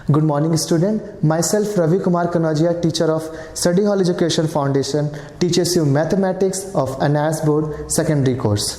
Good morning student, myself Ravi Kumar Kanajia, teacher of Study Hall Education Foundation, teaches you mathematics of NIS board secondary course.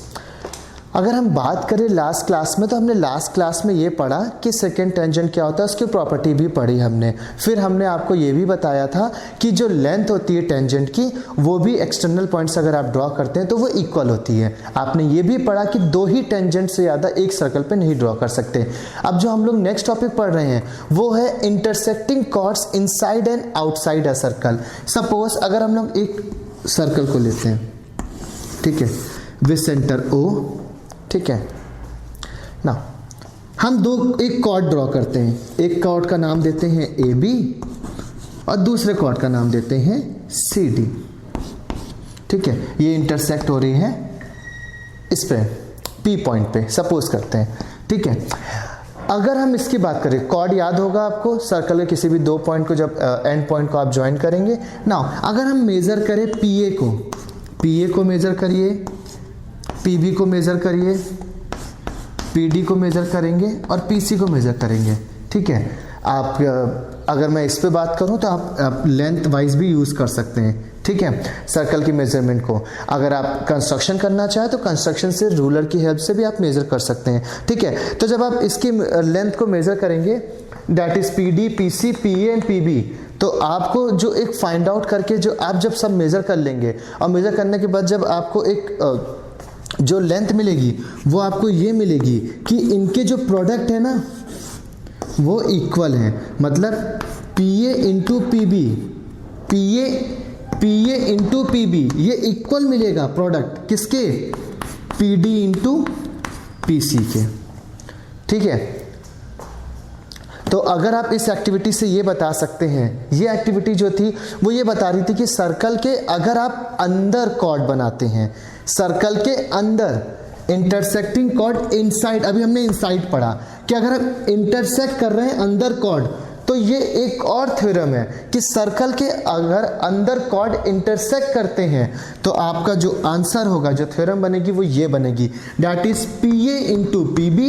अगर हम बात करें last class में, तो हमने last class में ये पढ़ा कि सेकेंड टेंजेंट क्या होता है, उसकी प्रॉपर्टी भी पढ़ी हमने। फिर हमने आपको ये भी बताया था कि जो लेंथ होती है टेंजेंट की, वो भी एक्सटर्नल पॉइंट्स अगर आप ड्रॉ करते हैं तो वो इक्वल होती है। आपने ये भी पढ़ा कि दो ही टेंजेंट से ज़्यादा एक सर्कल पे नहीं ड्रॉ कर सकते। अब जो हम लोग नेक्स्ट टॉपिक पढ़ रहे हैं वो है intersecting chords inside and outside a circle. Suppose अगर हम लोग एक सर्कल को लेते हैं, ठीक है, विद सेंटर O, ठीक है ना, हम एक कॉर्ड ड्रॉ करते हैं। एक कॉर्ड का नाम देते हैं AB और दूसरे कॉर्ड का नाम देते हैं CD, ठीक है। ये इंटरसेक्ट हो रही है इस पे P पॉइंट पे, सपोज करते हैं, ठीक है। अगर हम इसकी बात करें, कॉर्ड याद होगा आपको, सर्कल के किसी भी दो पॉइंट को जब एंड पॉइंट को आप ज्वाइन करेंगे ना। अगर हम मेजर करें PA को मेजर करिए, PB को मेजर करिए, PD को मेजर करेंगे और PC को मेजर करेंगे, ठीक है। आप अगर मैं इस पे बात करूं तो आप लेंथ वाइज भी यूज कर सकते हैं, ठीक है, सर्कल की मेजरमेंट को। अगर आप कंस्ट्रक्शन करना चाहें तो कंस्ट्रक्शन से रूलर की हेल्प से भी आप मेजर कर सकते हैं, ठीक है। तो जब आप इसकी लेंथ को मेजर करेंगे, that is PD, PC, PA and PB, तो आपको जो एक फाइंड आउट करके जो आप जब सब मेजर कर लेंगे और मेजर करने के बाद जब आपको एक जो लेंथ मिलेगी वो आपको ये मिलेगी कि इनके जो प्रोडक्ट है ना वो इक्वल है। मतलब PA into PB, PA into PB, ये इक्वल मिलेगा प्रोडक्ट किसके, PD इंटू PC के, ठीक है। तो अगर आप इस एक्टिविटी से ये बता सकते हैं, ये एक्टिविटी जो थी वो ये बता रही थी कि सर्कल के अगर आप अंदर कॉर्ड बनाते हैं, सर्कल के अंदर इंटरसेक्टिंग कॉर्ड इनसाइड, अभी हमने इनसाइड पढ़ा कि अगर हम इंटरसेक्ट कर रहे हैं अंदर कॉर्ड, तो ये एक और थ्योरम है कि सर्कल के अगर अंदर कॉर्ड इंटरसेक्ट करते हैं तो आपका जो आंसर होगा, जो थ्योरम बनेगी वो ये बनेगी, that is PA into PB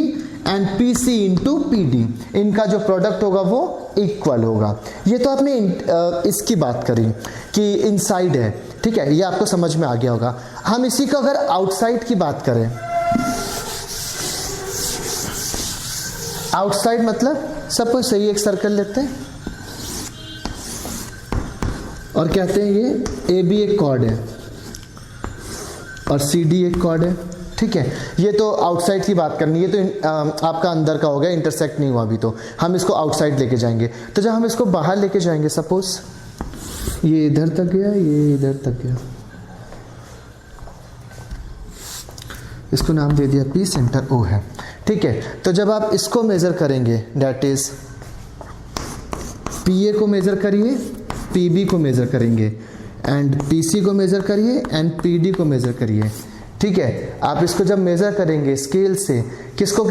and PC into PD। इनका जो प्रोडक्ट होगा वो इक्वल होगा। ये तो आपने इसकी बात करी कि इनसाइड है, ठीक है, ये आपको समझ में आ गया होगा। हम इसी को अगर आउटसाइड की बात करें, आउटसाइड मतलब सपोज सही एक सर्कल लेते हैं और कहते हैं ये AB एक कॉर्ड है और CD एक कॉर्ड है, ठीक है। ये तो आउटसाइड की बात करनी है, तो आपका अंदर का हो गया, इंटरसेक्ट नहीं हुआ अभी, तो हम इसको आउटसाइड लेके जाएंगे। तो जब हम इसको बाहर लेके जाएंगे, सपोज ये इधर तक गया, ये इधर तक गया, इसको नाम दे दिया P, सेंटर O है, ठीक है। तो जब आप इसको मेजर करेंगे, दैट इज PA को मेजर करिए, PB को मेजर करेंगे एंड PC को मेजर करिए एंड PD को मेजर करिए, ठीक है। आप इसको जब मेजर करेंगे स्केल से, किसको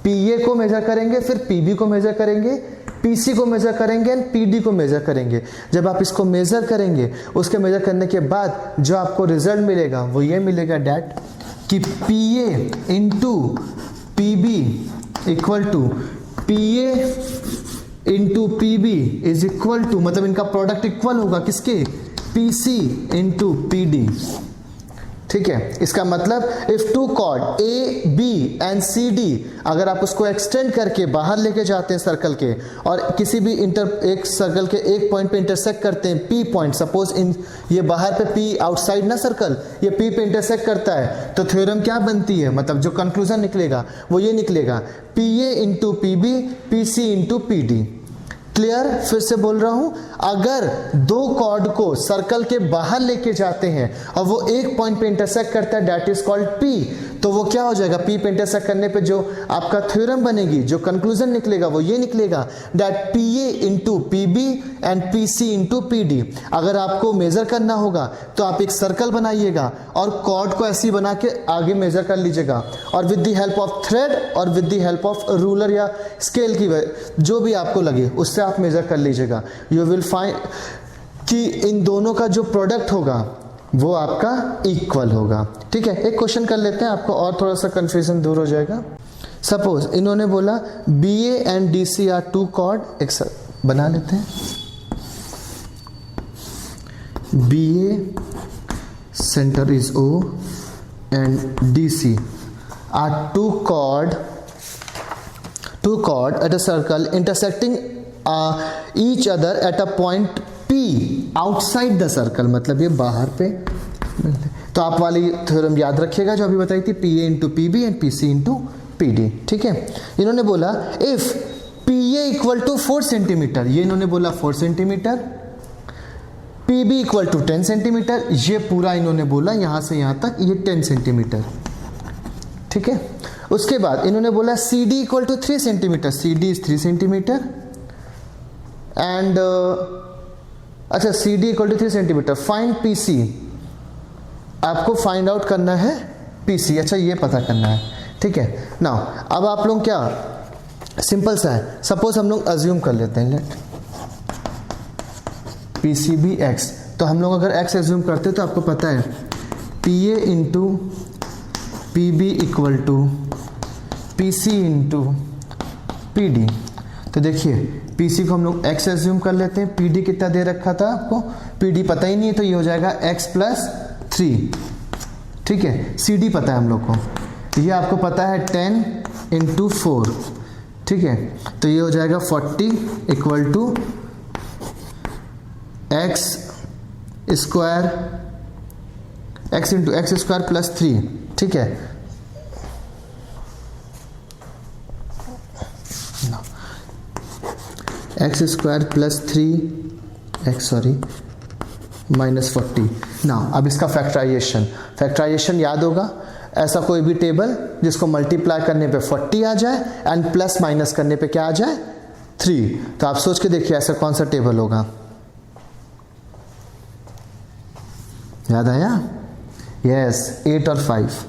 PA को मेजर करेंगे, फिर PB को मेजर करेंगे, PC को मेजर करेंगे एंड PD को मेजर करेंगे। जब आप इसको मेजर करेंगे, उसके मेजर करने के बाद जो आपको रिजल्ट मिलेगा वो ये मिलेगा, डैट कि PA into PB equal to PA into PB is equal to, मतलब इनका प्रोडक्ट इक्वल होगा किसके, PC इंटू PD, ठीक है। इसका मतलब if two chord A, B and CD, अगर आप उसको एक्सटेंड करके बाहर लेके जाते हैं सर्कल के और किसी भी एक सर्कल के एक पॉइंट पे इंटरसेक्ट करते हैं, P पॉइंट, सपोज ये बाहर पे P आउटसाइड ना सर्कल, ये P पे इंटरसेक्ट करता है, तो थ्योरम क्या बनती है, मतलब जो कंक्लूजन निकलेगा वो ये निकलेगा, PA into PB, PC into PD। Clear, फिर से बोल रहा हूं, अगर दो कॉर्ड को सर्कल के बाहर लेके जाते हैं और वो एक पॉइंट पे इंटरसेक्ट करता है, दैट इज कॉल्ड P, तो वो क्या हो जाएगा, P पे इंटरसेक्ट करने पे जो आपका थ्योरम बनेगी, जो कंक्लूजन निकलेगा वो ये निकलेगा, that PA into PB and PC into PD। अगर आपको मेजर करना होगा तो आप एक सर्कल बनाइएगा और कॉर्ड को ऐसी बना के आगे मेजर कर लीजिएगा, और with the help of thread और with the help of ruler या स्केल की जो भी आपको लगे उससे आप मेजर कर लीजिएगा। यू विल फाइंड कि इन दोनों का जो प्रोडक्ट होगा वो आपका इक्वल होगा, ठीक है। एक क्वेश्चन कर लेते हैं, आपको और थोड़ा सा कंफ्यूजन दूर हो जाएगा। सपोज इन्होंने बोला BA and DC are two chord, एक बना लेते हैं, BA centre is O and DC are two chord at a circle intersecting each other at a point P outside the circle, मतलब ये बाहर पे मिलते। तो आप वाली थ्योरम याद रखिएगा जो अभी बताई थी, PA into PB and PC into PD, ठीक है। इन्होंने बोला if PA equal to 4 centimetre, ये इन्होंने बोला 4 centimetre, PB equal to 10 centimetre, ये पूरा इन्होंने बोला यहां से यहां तक ये 10 सेंटीमीटर, ठीक है। उसके बाद इन्होंने बोला CD equal to 3 centimetre, CD is 3 centimetre and अच्छा CD equal to 3 centimetre, find PC, आपको फाइंड आउट करना है PC, अच्छा ये पता करना है, ठीक है। नाउ अब आप लोग क्या, सिंपल सा है, सपोज हम लोग अज्यूम कर लेते हैं लेट PCB X, तो हम लोग अगर X अज्यूम करते हैं तो आपको पता है PA into PB equal to PC into PD। तो देखिए PC को हम लोग X अज्यूम कर लेते हैं, PD कितना दे रखा था आपको, PD पता ही नहीं है, तो ये हो जाएगा X प्लस 3, ठीक है। CD पता है हम लोग को, ये आपको पता है 10 इंटू 4, ठीक है। तो ये हो जाएगा 40 equal to X square, X into X square plus 3, ठीक है। X square plus 3 minus 40। ना अब इसका फैक्टराइजेशन याद होगा, ऐसा कोई भी टेबल जिसको मल्टीप्लाई करने पे 40 आ जाए एंड प्लस माइनस करने पे क्या आ जाए 3। तो आप सोच के देखिए ऐसा कौन सा टेबल होगा, याद आया? यस, 8 और 5।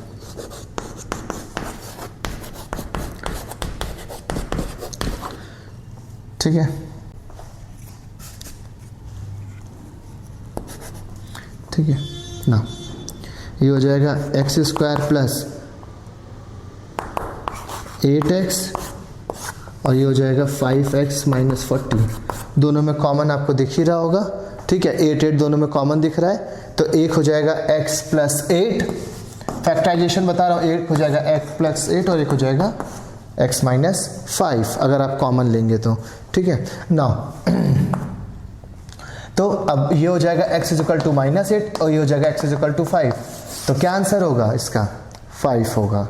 ठीक है, ठीक है ना, ये हो जाएगा एक्स स्क्वायर प्लस 8x और ये हो जाएगा 5x माइनस 40। दोनों में कॉमन आपको दिख ही रहा होगा, ठीक है, 8 दोनों में कॉमन दिख रहा है, तो एक हो जाएगा x प्लस 8, फैक्टराइजेशन बता रहा हूँ, एक हो जाएगा x प्लस 8 और एक हो जाएगा x माइनस 5 अगर आप कॉमन लेंगे तो, ठीक है ना। तो अब ये हो जाएगा x इक्वल टू माइनस 8 और ये हो जाएगा x इक्वल टू 5, तो क्या आंसर होगा इसका 5 होगा।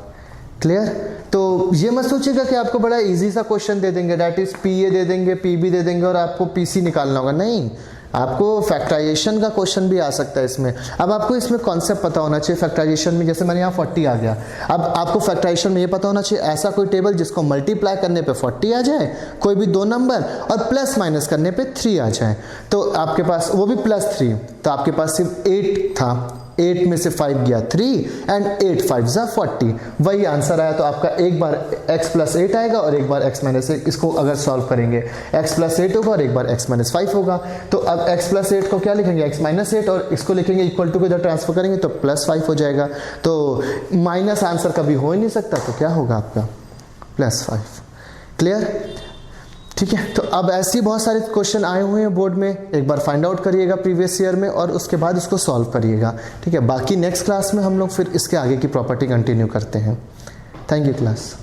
क्लियर? तो ये मत सोचिएगा कि आपको बड़ा इजी सा क्वेश्चन दे देंगे, दैट इज PA दे देंगे, PB दे देंगे और आपको PC निकालना होगा, नहीं, आपको फैक्टराइजेशन का क्वेश्चन भी आ सकता है इसमें। अब आपको इसमें कॉन्सेप्ट पता होना चाहिए फैक्टराइजेशन में, जैसे मैंने यहाँ 40 आ गया, अब आपको फैक्टराइजेशन में ये पता होना चाहिए ऐसा कोई टेबल जिसको मल्टीप्लाई करने पे 40 आ जाए, कोई भी दो नंबर, और प्लस माइनस करने पे 3 आ जाए, तो आपके पास वो भी प्लस 3, तो आपके पास सिर्फ 8 था, 8 में से 5 गया 3 एंड 8 5 जा 40, वही आंसर आया। तो आपका एक बार x प्लस 8 आएगा और एक बार x माइनस 8, इसको अगर सॉल्व करेंगे x प्लस 8 होगा और एक बार x माइनस 5 होगा। तो अब x प्लस 8 को क्या लिखेंगे, x माइनस 8, और इसको लिखेंगे इक्वल टू को इधर ट्रांसफर करेंगे तो प्लस 5 हो जाएगा। तो माइनस आंसर कभी हो ही नहीं सकता, तो क्या होगा आपका प्लस 5। क्लियर? ठीक है, तो अब ऐसी बहुत सारे क्वेश्चन आए हुए हैं बोर्ड में, एक बार फाइंड आउट करिएगा प्रीवियस ईयर में और उसके बाद इसको सॉल्व करिएगा। ठीक है, बाकी नेक्स्ट क्लास में हम लोग फिर इसके आगे की प्रॉपर्टी कंटिन्यू करते हैं। Thank you class.